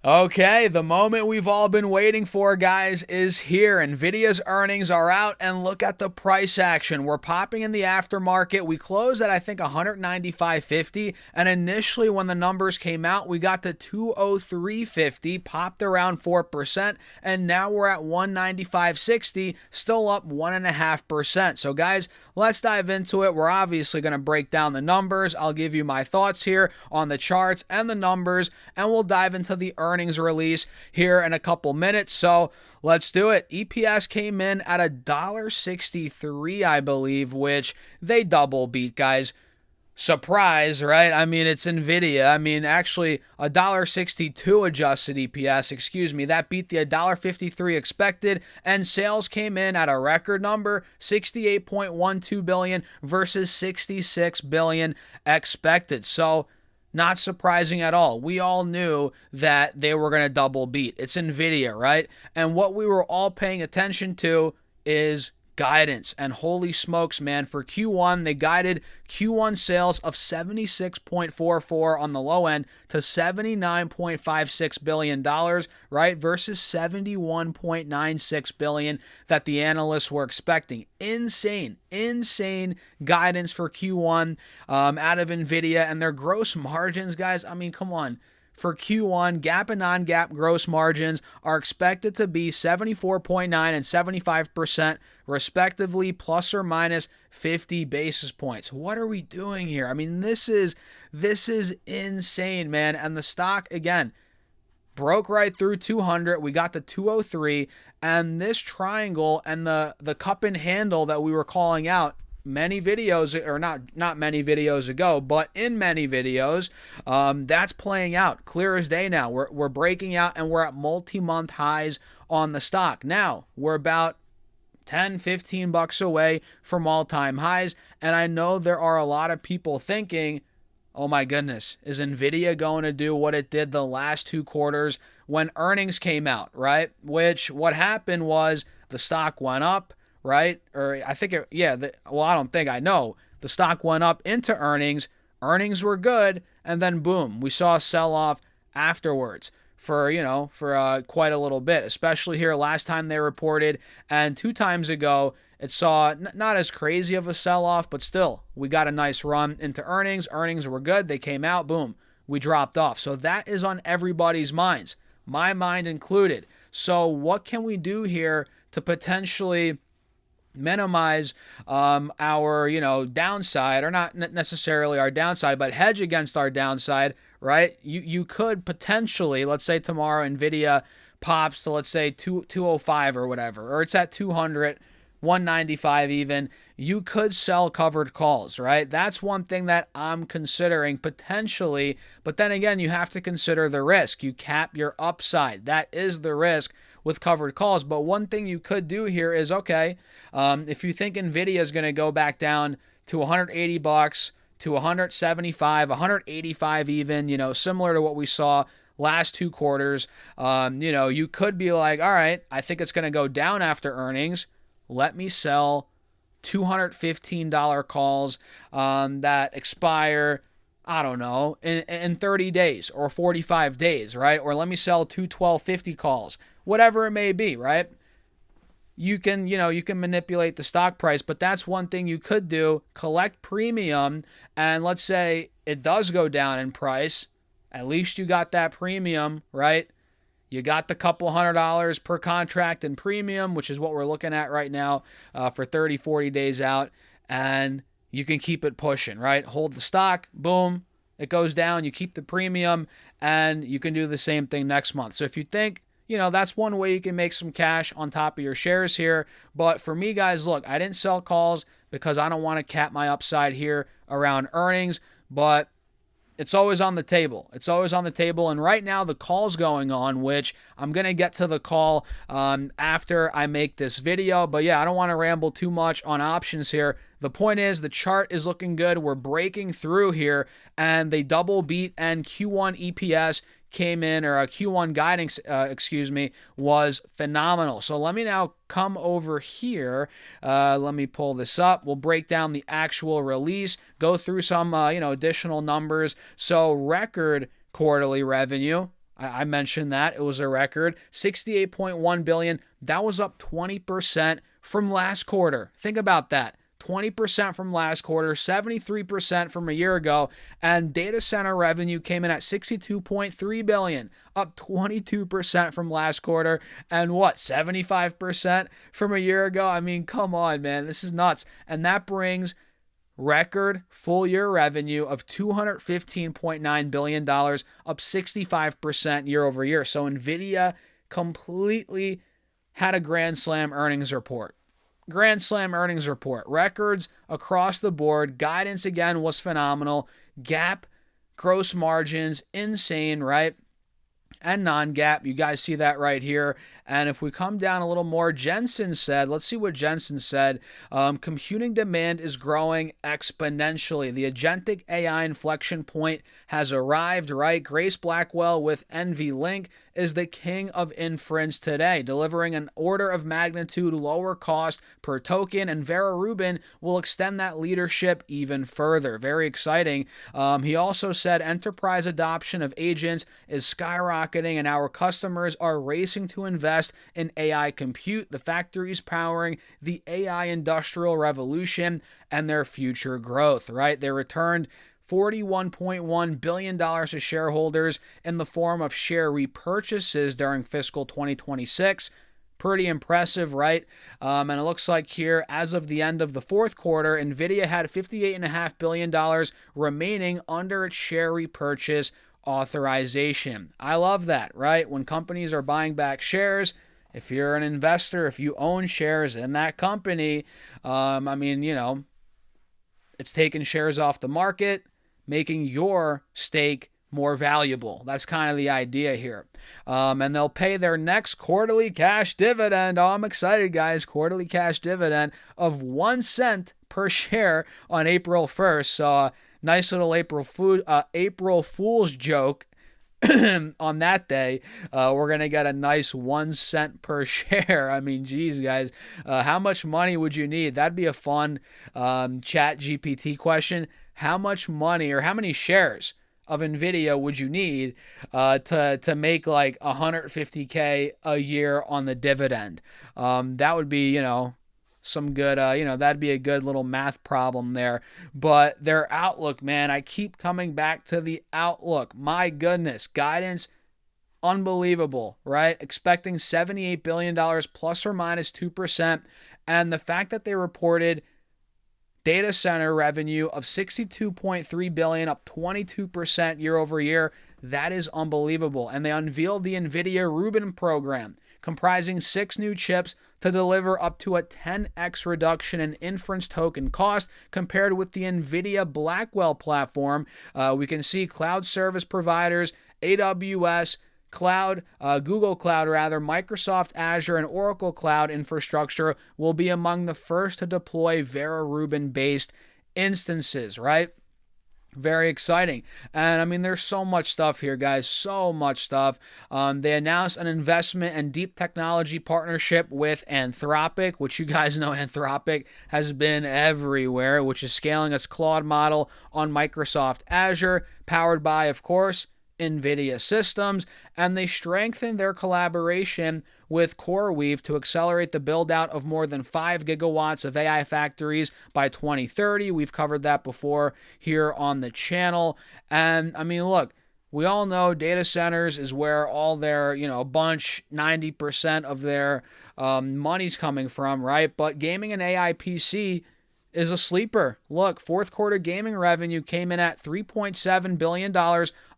Okay, the moment we've all been waiting for, guys, is here. Nvidia's earnings are out, and look at the price action. We're popping in the aftermarket. We closed at, I think, 195.50, and initially when the numbers came out, we got to 203.50, popped around 4%, and now we're at 195.60, still up 1.5%. So, guys, let's dive into it. We're obviously going to break down the numbers. I'll give you my thoughts here on the charts and the numbers, and we'll dive into the earnings release here in a couple minutes. So let's do it. EPS came in at $1.63, I believe, which they double beat, guys. Surprise, right? I mean, it's Nvidia. I mean, actually, $1.62 adjusted EPS, excuse me, that beat the $1.53 expected, and sales came in at a record number, $68.12 billion versus $66 billion expected. So not surprising at all. We all knew that they were going to double beat. It's Nvidia, right? And what we were all paying attention to is guidance. And holy smokes, man, for Q1, they guided Q1 sales of 76.44 on the low end to $79.56 billion, right? Versus $71.96 billion that the analysts were expecting. Insane guidance for Q1 out of Nvidia, and their gross margins, guys. I mean, come on. For Q1, GAAP and non-GAAP gross margins are expected to be 74.9 and 75% respectively, plus or minus 50 basis points. What are we doing here? I mean, this is insane, man. And the stock, again, broke right through 200. We got the 203, and this triangle and the cup and handle that we were calling out many videos, or not many videos ago, but in many videos, that's playing out clear as day now. We're breaking out, and we're at multi-month highs on the stock. Now we're about 10-15 bucks away from all-time highs, and I know there are a lot of people thinking, oh my goodness, is Nvidia going to do what it did the last two quarters when earnings came out, right? Which what happened was the stock went up, right? Or I think, I don't think, I know. The stock went up into earnings. Earnings were good, and then boom, we saw a sell-off afterwards for quite a little bit, especially here last time they reported, and 2 times ago it saw not as crazy of a sell-off, but still, we got a nice run into earnings. Earnings were good. They came out, boom, we dropped off. So that is on everybody's minds, my mind included. So what can we do here to potentially minimize our downside, or not necessarily our downside, but hedge against our downside, right? You could potentially, let's say tomorrow Nvidia pops to, let's say 205 or whatever, or it's at 200, 195 even, you could sell covered calls, right? That's one thing that I'm considering potentially, but then again, you have to consider the risk. You cap your upside. That is the risk with covered calls. But one thing you could do here is, okay, if you think Nvidia is going to go back down to 180 bucks, to 175, 185 even, similar to what we saw last two quarters, you could be like, all right, I think it's going to go down after earnings. Let me sell $215 calls that expire, I don't know, in 30 days or 45 days, right? Or let me sell 212.50 calls, whatever it may be, right? You can manipulate the stock price, but that's one thing you could do. Collect premium, and let's say it does go down in price. At least you got that premium, right? You got the couple $100 per contract in premium, which is what we're looking at right now for 30, 40 days out. And you can keep it pushing, right? Hold the stock, boom, it goes down. You keep the premium, and you can do the same thing next month. So if you think, that's one way you can make some cash on top of your shares here. But for me, guys, look, I didn't sell calls because I don't want to cap my upside here around earnings, but it's always on the table. It's always on the table. And right now the call's going on, which I'm going to get to the call after I make this video. But yeah, I don't want to ramble too much on options here. The point is the chart is looking good. We're breaking through here, and they double beat, and Q1 EPS came in, or a Q1 guidance, was phenomenal. So let me now come over here. Let me pull this up. We'll break down the actual release, go through some, additional numbers. So record quarterly revenue. I mentioned that it was a record 68.1 billion. That was up 20% from last quarter. Think about that. 20% from last quarter, 73% from a year ago, and data center revenue came in at 62.3 billion, up 22% from last quarter, and what, 75% from a year ago? I mean, come on, man, this is nuts. And that brings record full year revenue of $215.9 billion, up 65% year over year. So Nvidia completely had a grand slam earnings report. Grand slam earnings report. Records across the board. Guidance again was phenomenal. GAAP gross margins, insane, right? And non-GAAP. You guys see that right here. And if we come down a little more, Jensen said, let's see what Jensen said. Computing demand is growing exponentially. The agentic AI inflection point has arrived, right? Grace Blackwell with NVLink is the king of inference today, delivering an order of magnitude lower cost per token, and Vera Rubin will extend that leadership even further. Very exciting. He also said enterprise adoption of agents is skyrocketing, and our customers are racing to invest in AI compute, the factories powering the AI industrial revolution and their future growth, right? They returned $41.1 billion to shareholders in the form of share repurchases during fiscal 2026. Pretty impressive, right? And it looks like here, as of the end of the fourth quarter, Nvidia had $58.5 billion remaining under its share repurchase authorization. I love that, right? When companies are buying back shares, if you're an investor, if you own shares in that company, it's taking shares off the market, making your stake more valuable. That's kind of the idea here. And they'll pay their next quarterly cash dividend. Oh, I'm excited, guys. Quarterly cash dividend of 1 cent per share on April 1st. So nice little April Fool's joke on that day. We're going to get a nice 1 cent per share. I mean, geez, guys, how much money would you need? That'd be a fun chat GPT question. How much money or how many shares of Nvidia would you need to make like 150K a year on the dividend? That would be, some good, that'd be a good little math problem there. But their outlook, man, I keep coming back to the outlook. My goodness, guidance, unbelievable, right? Expecting $78 billion plus or minus 2%. And the fact that they reported data center revenue of $62.3 billion, up 22% year over year, that is unbelievable. And they unveiled the Nvidia Rubin program, comprising 6 new chips to deliver up to a 10x reduction in inference token cost compared with the Nvidia Blackwell platform. We can see cloud service providers, AWS, Google Cloud, Microsoft Azure, and Oracle Cloud infrastructure will be among the first to deploy Vera Rubin-based instances, right? Very exciting. And I mean, there's so much stuff here, guys. So much stuff. They announced an investment and deep technology partnership with Anthropic, which you guys know Anthropic has been everywhere, which is scaling its Claude model on Microsoft Azure, powered by, of course, Nvidia systems, and they strengthened their collaboration with CoreWeave to accelerate the build-out of more than 5 gigawatts of AI factories by 2030. We've covered that before here on the channel. And I mean, look, we all know data centers is where all their, 90% of their money's coming from, right? But gaming and AI PC is a sleeper. Look, fourth quarter gaming revenue came in at $3.7 billion,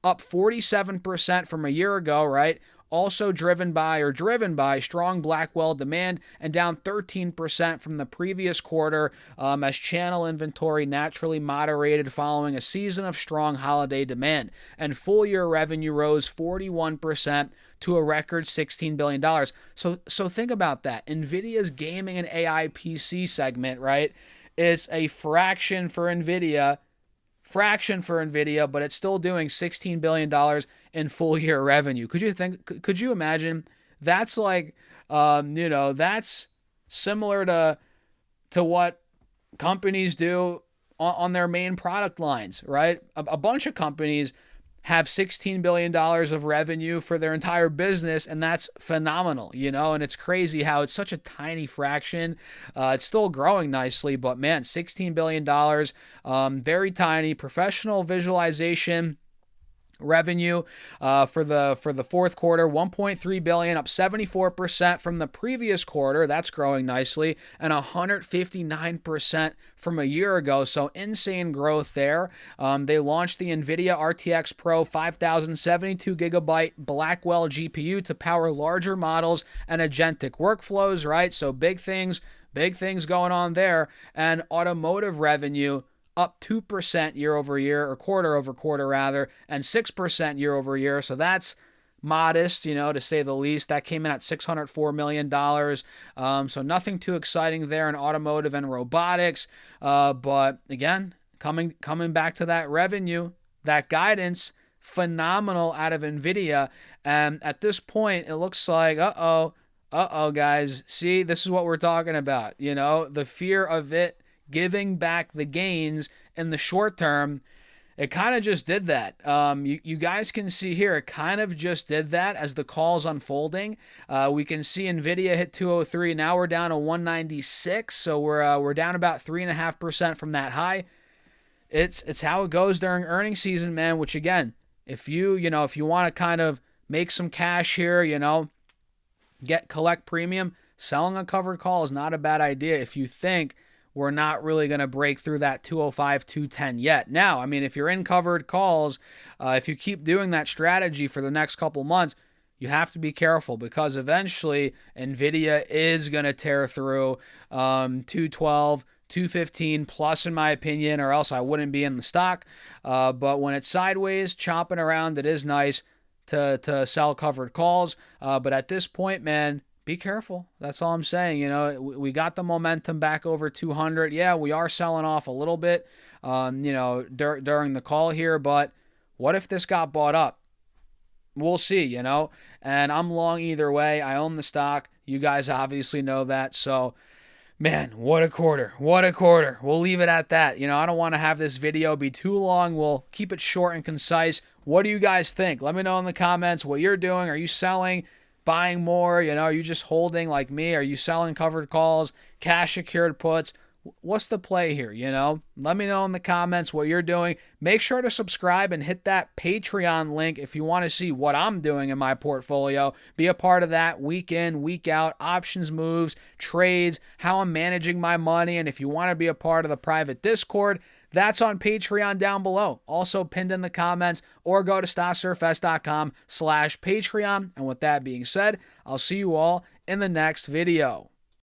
up 47% from a year ago, right? Also driven by strong Blackwell demand, and down 13% from the previous quarter as channel inventory naturally moderated following a season of strong holiday demand. And full year revenue rose 41% to a record $16 billion. So think about that. Nvidia's gaming and AI PC segment, right? It's a fraction for Nvidia, but it's still doing $16 billion in full year revenue. Could you imagine? That's like, that's similar to what companies do on their main product lines, right? A bunch of companies have $16 billion of revenue for their entire business, and that's phenomenal, and it's crazy how it's such a tiny fraction. It's still growing nicely, but man, $16 billion, very tiny. Professional visualization revenue for the fourth quarter, 1.3 billion, up 74% from the previous quarter. That's growing nicely, and 159% from a year ago. So insane growth there. They launched the Nvidia RTX Pro 5072 gigabyte Blackwell GPU to power larger models and agentic workflows, right? So big things going on there. And automotive revenue up 2% year over year, or quarter over quarter rather, and 6% year over year. So that's modest, to say the least. That came in at $604 million. So nothing too exciting there in automotive and robotics. But again, coming back to that revenue, that guidance, phenomenal out of Nvidia. And at this point, it looks like, guys, see, this is what we're talking about. The fear of it giving back the gains in the short term. It kind of just did that. You guys can see here, it kind of just did that as the call's unfolding. We can see Nvidia hit 203. Now we're down to 196. So we're down about 3.5% from that high. It's how it goes during earnings season, man. Which again, if you want to kind of make some cash here, collect premium, selling a covered call is not a bad idea if you think we're not really going to break through that 205, 210 yet. Now, I mean, if you're in covered calls, if you keep doing that strategy for the next couple months, you have to be careful, because eventually Nvidia is going to tear through 212, 215 plus, in my opinion, or else I wouldn't be in the stock. But when it's sideways, chopping around, it is nice to sell covered calls. But at this point, man, be careful. That's all I'm saying. We got the momentum back over 200. Yeah, we are selling off a little bit, during the call here. But what if this got bought up? We'll see, and I'm long either way. I own the stock. You guys obviously know that. So, man, what a quarter. What a quarter. We'll leave it at that. I don't want to have this video be too long. We'll keep it short and concise. What do you guys think? Let me know in the comments what you're doing. Are you selling? Buying more? Are you just holding like me? Are you selling covered calls, cash secured puts? What's the play here? Let me know in the comments what you're doing. Make sure to subscribe and hit that Patreon link if you want to see what I'm doing in my portfolio. Be a part of that week in, week out, options moves, trades, how I'm managing my money. And if you want to be a part of the private Discord, that's on Patreon down below. Also pinned in the comments, or go to stasurfs.com/Patreon. And with that being said, I'll see you all in the next video.